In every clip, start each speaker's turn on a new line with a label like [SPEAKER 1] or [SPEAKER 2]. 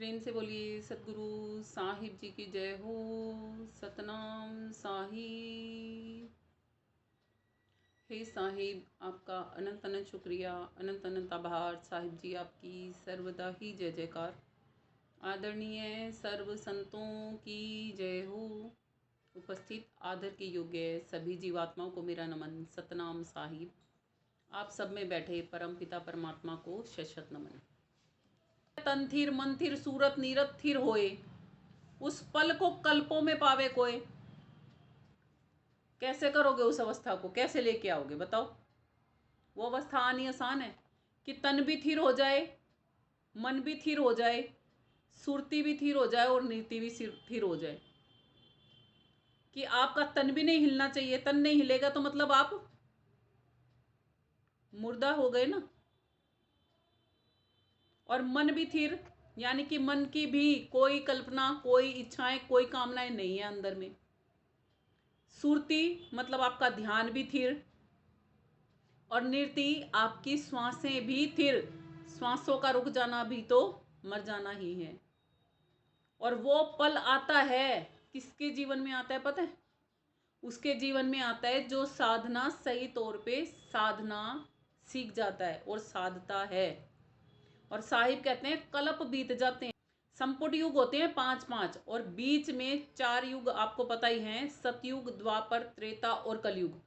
[SPEAKER 1] प्रेम से बोलिए सतगुरु साहिब जी की जय हो। सतनाम साहिब। हे साहिब, आपका अनंत अनंत शुक्रिया, अनंत अनंत आभार। साहिब जी आपकी सर्वदा ही जय जयकार। आदरणीय सर्व संतों की जय हो। उपस्थित आदर के योग्य सभी जीवात्माओं को मेरा नमन। सतनाम साहिब। आप सब में बैठे परम पिता परमात्मा को शत नमन। तन थिर मन थिर सूरत नीरत थिर होए, उस पल को कल्पों में पावे कोय। कैसे करोगे उस अवस्था को, कैसे लेके आओगे बताओ। वो अवस्था आनी आसान है कि तन भी थिर हो जाए, मन भी थिर हो जाए, सुरती भी थिर हो जाए और नीति भी थिर हो जाए। कि आपका तन भी नहीं हिलना चाहिए। तन नहीं हिलेगा तो मतलब आप मुर्दा हो गए ना। और मन भी थिर, यानी कि मन की भी कोई कल्पना, कोई इच्छाएं, कोई कामनाएं नहीं है अंदर में। सुरती मतलब आपका ध्यान भी थिर, और निर्ति आपकी श्वासें भी थिर। श्वासों का रुक जाना भी तो मर जाना ही है। और वो पल आता है, किसके जीवन में आता है पता है? उसके जीवन में आता है जो साधना सही तौर पे साधना सीख जाता है और साधता है। और साहिब कहते हैं कल्प बीत जाते हैं। संपुट युग होते हैं 5-5, और बीच में 4 युग आपको पता ही हैं, सतयुग, द्वापर, त्रेता और कलयुग।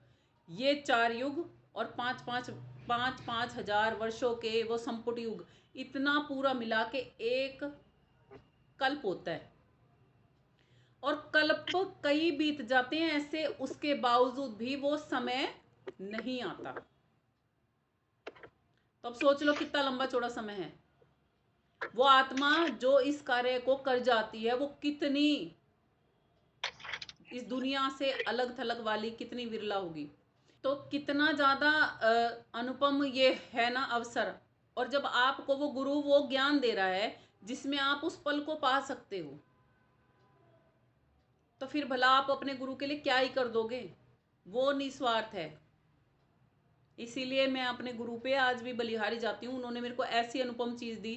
[SPEAKER 1] ये 4 युग और 5-5 हजार वर्षों के वो संपुट युग, इतना पूरा मिला के एक कल्प होता है। और कल्प कई बीत जाते हैं ऐसे, उसके बावजूद भी वो समय नहीं आता। तो अब सोच लो कितना लंबा चौड़ा समय है। वो आत्मा जो इस कार्य को कर जाती है वो कितनी इस दुनिया से अलग थलग वाली, कितनी विरला होगी। तो कितना ज़्यादा अनुपम ये है ना अवसर। और जब आपको वो गुरु वो ज्ञान दे रहा है जिसमें आप उस पल को पा सकते हो, तो फिर भला आप अपने गुरु के लिए क्या ही कर दोगे। वो निस्वार्थ है। इसीलिए मैं अपने गुरु पे आज भी बलिहारी जाती हूँ। उन्होंने मेरे को ऐसी अनुपम चीज़ दी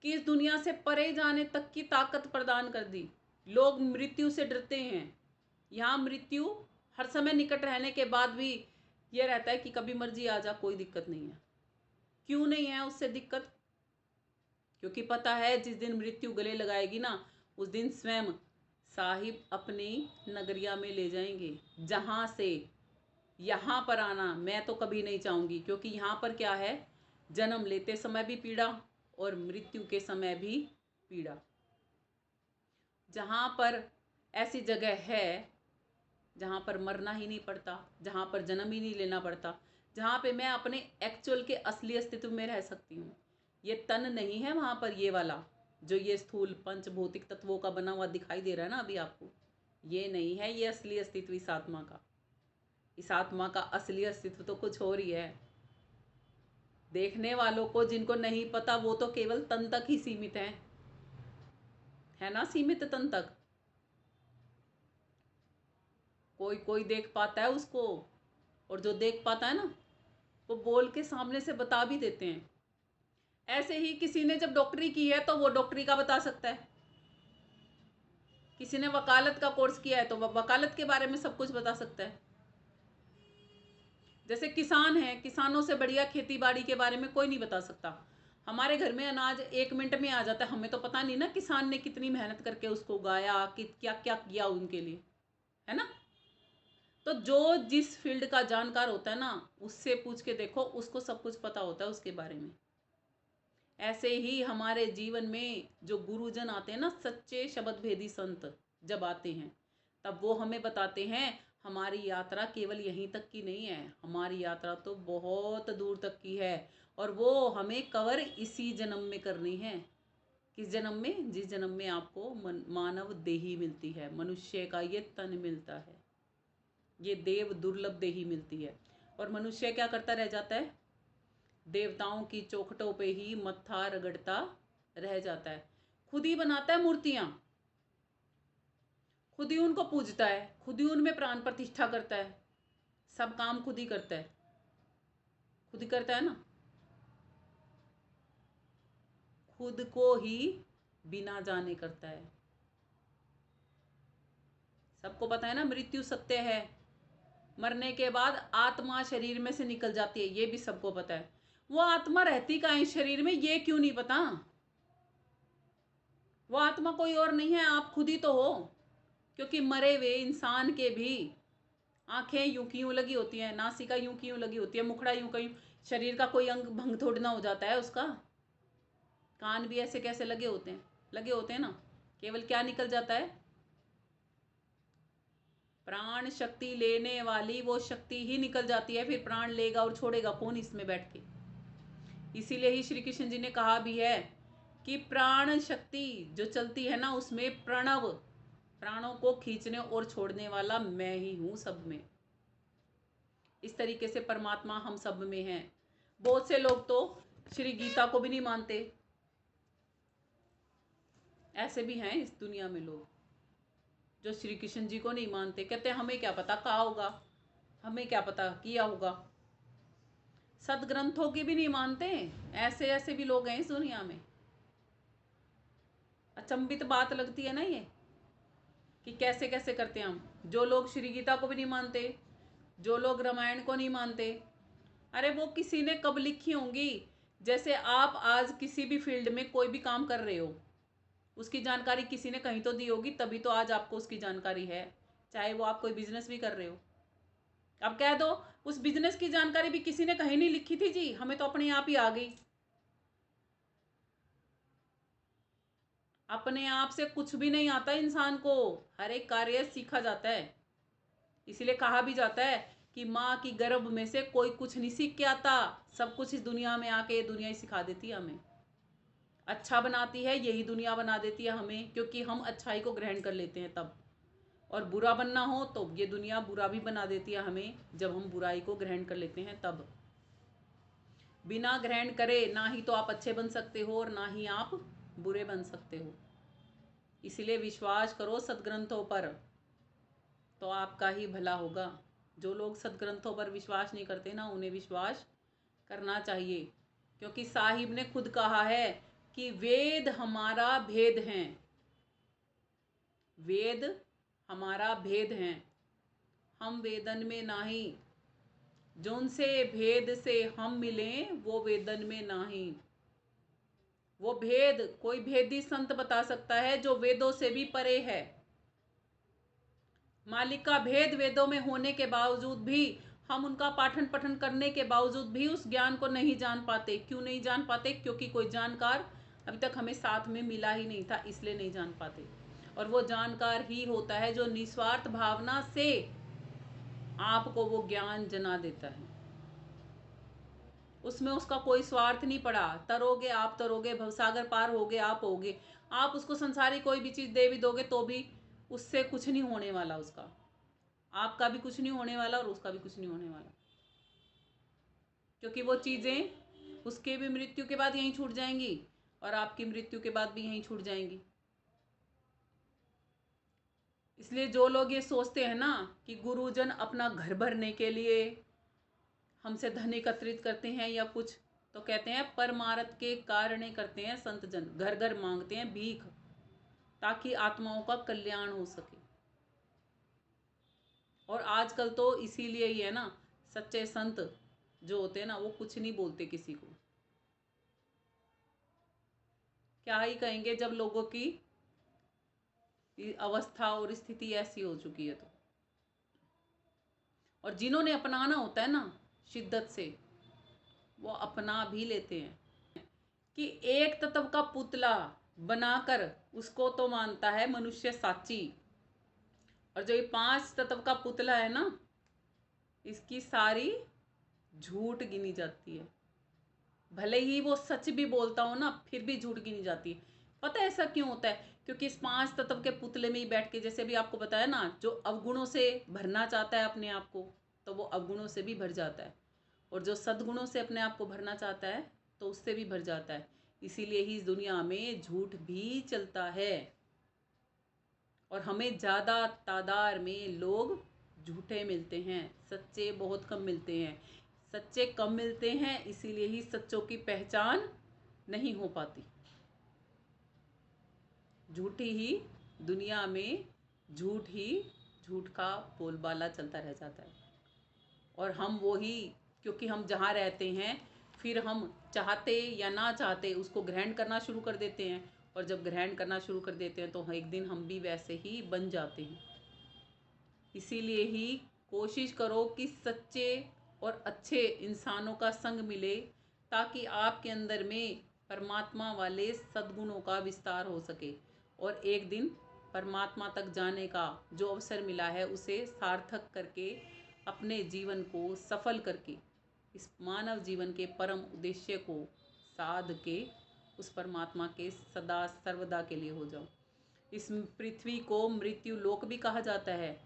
[SPEAKER 1] कि इस दुनिया से परे जाने तक की ताकत प्रदान कर दी। लोग मृत्यु से डरते हैं। यहाँ मृत्यु हर समय निकट रहने के बाद भी ये रहता है कि कभी मर्जी आ जा, कोई दिक्कत नहीं है। क्यों नहीं है उससे दिक्कत? क्योंकि पता है जिस दिन मृत्यु गले लगाएगी ना, उस दिन स्वयं साहिब अपनी नगरिया में ले जाएंगे, जहाँ से यहाँ पर आना मैं तो कभी नहीं चाहूँगी। क्योंकि यहाँ पर क्या है, जन्म लेते समय भी पीड़ा और मृत्यु के समय भी पीड़ा। जहाँ पर ऐसी जगह है जहाँ पर मरना ही नहीं पड़ता, जहाँ पर जन्म ही नहीं लेना पड़ता, जहाँ पे मैं अपने एक्चुअल के असली अस्तित्व में रह सकती हूँ। ये तन नहीं है वहाँ पर, ये वाला जो ये स्थूल पंच भौतिक तत्वों का बना हुआ दिखाई दे रहा है ना अभी आपको, ये नहीं है ये असली अस्तित्व इस आत्मा का। इस आत्मा का असली अस्तित्व तो कुछ और ही है। देखने वालों को जिनको नहीं पता वो तो केवल तन तक ही सीमित है ना, सीमित तन तक। कोई कोई देख पाता है उसको, और जो देख पाता है ना वो बोल के सामने से बता भी देते हैं। ऐसे ही किसी ने जब डॉक्टरी की है तो वो डॉक्टरी का बता सकता है। किसी ने वकालत का कोर्स किया है तो वह वकालत के बारे में सब कुछ बता सकता है। जैसे किसान है, किसानों से बढ़िया खेती बाड़ी के बारे में कोई नहीं बता सकता। हमारे घर में अनाज 1 मिनट में आ जाता है, हमें तो पता नहीं ना किसान ने कितनी मेहनत करके उसको उगाया, कि क्या क्या किया उनके लिए, है ना। तो जो जिस फील्ड का जानकार होता है ना, उससे पूछ के देखो, उसको सब कुछ पता होता है उसके बारे में। ऐसे ही हमारे जीवन में जो गुरुजन आते हैं ना, सच्चे शब्द भेदी संत जब आते हैं, तब वो हमें बताते हैं हमारी यात्रा केवल यहीं तक की नहीं है, हमारी यात्रा तो बहुत दूर तक की है। और वो हमें कवर इसी जन्म में करनी है। किस जन्म में? जिस जन्म में आपको मानव देही मिलती है, मनुष्य का ये तन मिलता है, ये देव दुर्लभ देही मिलती है। और मनुष्य क्या करता रह जाता है? देवताओं की चौखटों पे ही मत्था रगड़ता रह जाता है। खुद ही बनाता है मूर्तियां, खुद ही उनको पूजता है, खुद ही उनमें प्राण प्रतिष्ठा करता है, सब काम खुद ही करता है। खुद ही करता है ना, खुद को ही बिना जाने करता है। सबको पता है ना मृत्यु सत्य है, मरने के बाद आत्मा शरीर में से निकल जाती है, ये भी सबको पता है। वो आत्मा रहती कहाँ है शरीर में, ये क्यों नहीं पता? वो आत्मा कोई और नहीं है, आप खुद ही तो हो। क्योंकि मरे हुए इंसान के भी आंखें यूं की यूं लगी होती हैं, नासिका यूं की यूं लगी होती है, मुखड़ा यूं का यूं, शरीर का कोई अंग भंग थोड़ी ना हो जाता है उसका। कान भी ऐसे कैसे लगे होते हैं, लगे होते हैं ना। केवल क्या निकल जाता है? प्राण शक्ति लेने वाली वो शक्ति ही निकल जाती है, फिर प्राण लेगा और छोड़ेगा कौन इसमें बैठ के। इसीलिए ही श्री कृष्ण जी ने कहा भी है कि प्राण शक्ति जो चलती है ना, उसमें प्रणव, प्राणों को खींचने और छोड़ने वाला मैं ही हूं सब में। इस तरीके से परमात्मा हम सब में है। बहुत से लोग तो श्री गीता को भी नहीं मानते, ऐसे भी हैं इस दुनिया में लोग जो श्री कृष्ण जी को नहीं मानते। कहते हैं हमें क्या पता कहा होगा, हमें क्या पता किया होगा। सदग्रंथों की भी नहीं मानते, ऐसे ऐसे भी लोग हैं इस दुनिया में। अचंभित बात लगती है ना ये, कि कैसे कैसे करते हैं हम। जो लोग श्री गीता को भी नहीं मानते, जो लोग रामायण को नहीं मानते, अरे वो किसी ने कब लिखी होंगी। जैसे आप आज किसी भी फील्ड में कोई भी काम कर रहे हो, उसकी जानकारी किसी ने कहीं तो दी होगी, तभी तो आज आपको उसकी जानकारी है। चाहे वो आप कोई बिजनेस भी कर रहे हो, अब कह दो उस बिजनेस की जानकारी भी किसी ने कहीं नहीं लिखी थी जी, हमें तो अपने आप ही आ गई। अपने आप से कुछ भी नहीं आता इंसान को, हर एक कार्य सीखा जाता है। इसीलिए कहा भी जाता है कि माँ की गर्भ में से कोई कुछ नहीं सीख के आता, सब कुछ इस दुनिया में आके दुनिया ही सिखा देती है हमें। अच्छा बनाती है यही दुनिया बना देती है हमें, क्योंकि हम अच्छाई को ग्रहण कर लेते हैं तब। और बुरा बनना हो तो ये दुनिया बुरा भी बना देती है हमें, जब हम बुराई को ग्रहण कर लेते हैं तब। बिना ग्रहण करे ना ही तो आप अच्छे बन सकते हो और ना ही आप बुरे बन सकते हो। इसीलिए विश्वास करो सदग्रंथों पर, तो आपका ही भला होगा। जो लोग सदग्रंथों पर विश्वास नहीं करते ना, उन्हें विश्वास करना चाहिए। क्योंकि साहिब ने खुद कहा है कि वेद हमारा भेद हैं, वेद हमारा भेद हैं, हम वेदन में नाही, जोन से भेद से हम मिलें वो वेदन में नाही। वो भेद कोई भेदी संत बता सकता है जो वेदों से भी परे है। मालिक का भेद वेदों में होने के बावजूद भी, हम उनका पाठन पठन करने के बावजूद भी उस ज्ञान को नहीं जान पाते। क्यों नहीं जान पाते? क्योंकि कोई जानकार अभी तक हमें साथ में मिला ही नहीं था, इसलिए नहीं जान पाते। और वो जानकार ही होता है जो निस्वार्थ भावना से आपको वो ज्ञान जना देता है। उसमें उसका कोई स्वार्थ नहीं पड़ा। तरोगे आप, तरोगे, भवसागर पार होगे आप, होगे आप। उसको संसारी कोई भी चीज़ दे भी दोगे तो भी उससे कुछ नहीं होने वाला, उसका, आपका भी कुछ नहीं होने वाला और उसका भी कुछ नहीं होने वाला। क्योंकि वो चीज़ें उसके भी मृत्यु के बाद यहीं छूट जाएंगी और आपकी मृत्यु के बाद भी यहीं छूट जाएंगी। इसलिए जो लोग ये सोचते हैं ना कि गुरुजन अपना घर भरने के लिए हमसे धन एकत्रित करते हैं या कुछ, तो कहते हैं परमार्थ के कारण करते हैं संत जन, घर घर मांगते हैं भीख ताकि आत्माओं का कल्याण हो सके। और आजकल तो इसीलिए ही है ना, सच्चे संत जो होते हैं ना वो कुछ नहीं बोलते किसी को। क्या ही कहेंगे जब लोगों की अवस्था और स्थिति ऐसी हो चुकी है तो। और जिन्होंने अपनाना होता है ना शिद्दत से, वो अपना भी लेते हैं। कि एक तत्व का पुतला बनाकर उसको तो मानता है मनुष्य साची, और जो ये 5 तत्व का पुतला है ना, इसकी सारी झूठ गिनी जाती है। भले ही वो सच भी बोलता हो ना, फिर भी झूठ गिनी जाती है। पता है ऐसा क्यों होता है? क्योंकि इस 5 तत्व के पुतले में ही बैठ के, जैसे भी आपको बताया ना, जो अवगुणों से भरना चाहता है अपने आप को, तो वो अवगुणों से भी भर जाता है। और जो सद्गुणों से अपने आप को भरना चाहता है तो उससे भी भर जाता है। इसीलिए ही इस दुनिया में झूठ भी चलता है। और हमें ज़्यादा तादाद में लोग झूठे मिलते हैं, सच्चे बहुत कम मिलते हैं। सच्चे कम मिलते हैं, इसीलिए ही सच्चों की पहचान नहीं हो पाती। झूठी ही दुनिया में झूठ का बोलबाला चलता रह जाता है। और हम वो ही, क्योंकि हम जहाँ रहते हैं फिर हम चाहते या ना चाहते उसको ग्रहण करना शुरू कर देते हैं, और जब ग्रहण करना शुरू कर देते हैं तो एक दिन हम भी वैसे ही बन जाते हैं। इसीलिए ही कोशिश करो कि सच्चे और अच्छे इंसानों का संग मिले, ताकि आपके अंदर में परमात्मा वाले सद्गुणों का विस्तार हो सके, और एक दिन परमात्मा तक जाने का जो अवसर मिला है उसे सार्थक करके, अपने जीवन को सफल करके, इस मानव जीवन के परम उद्देश्य को साध के उस परमात्मा के सदा सर्वदा के लिए हो जाओ। इस पृथ्वी को मृत्यु लोक भी कहा जाता है,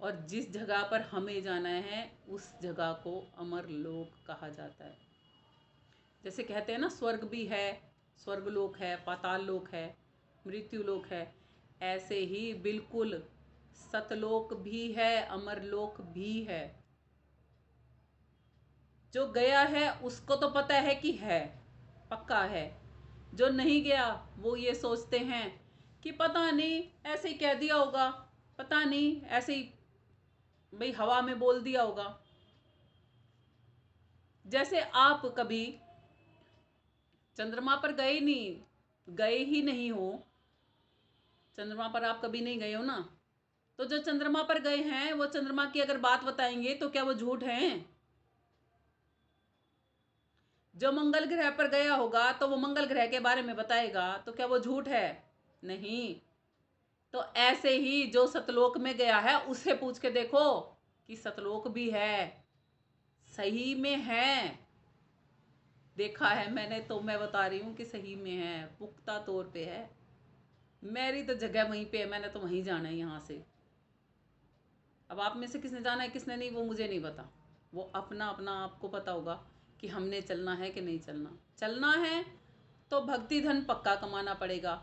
[SPEAKER 1] और जिस जगह पर हमें जाना है उस जगह को अमर लोक कहा जाता है। जैसे कहते हैं ना, स्वर्ग भी है, स्वर्गलोक है, पाताल लोक है, मृत्यु लोक है, ऐसे ही बिल्कुल सतलोक भी है, अमर लोक भी है। जो गया है उसको तो पता है कि है, पक्का है। जो नहीं गया वो ये सोचते हैं कि पता नहीं ऐसे ही कह दिया होगा, पता नहीं ऐसे ही भाई हवा में बोल दिया होगा। जैसे आप कभी चंद्रमा पर गए ही नहीं हो, चंद्रमा पर आप कभी नहीं गए हो ना, तो जो चंद्रमा पर गए हैं वो चंद्रमा की अगर बात बताएंगे तो क्या वो झूठ हैं? जो मंगल ग्रह पर गया होगा तो वो मंगल ग्रह के बारे में बताएगा, तो क्या वो झूठ है? नहीं। तो ऐसे ही जो सतलोक में गया है उससे पूछ के देखो कि सतलोक भी है, सही में है। देखा है मैंने, तो मैं बता रही हूँ कि सही में है, पुख्ता तौर पे है। मेरी तो जगह वहीं पे है, मैंने तो वहीं जाना है यहाँ से। अब आप में से किसने जाना है किसने नहीं वो मुझे नहीं पता, वो अपना अपना आपको पता होगा कि हमने चलना है कि नहीं चलना। चलना है तो भक्ति धन पक्का कमाना पड़ेगा।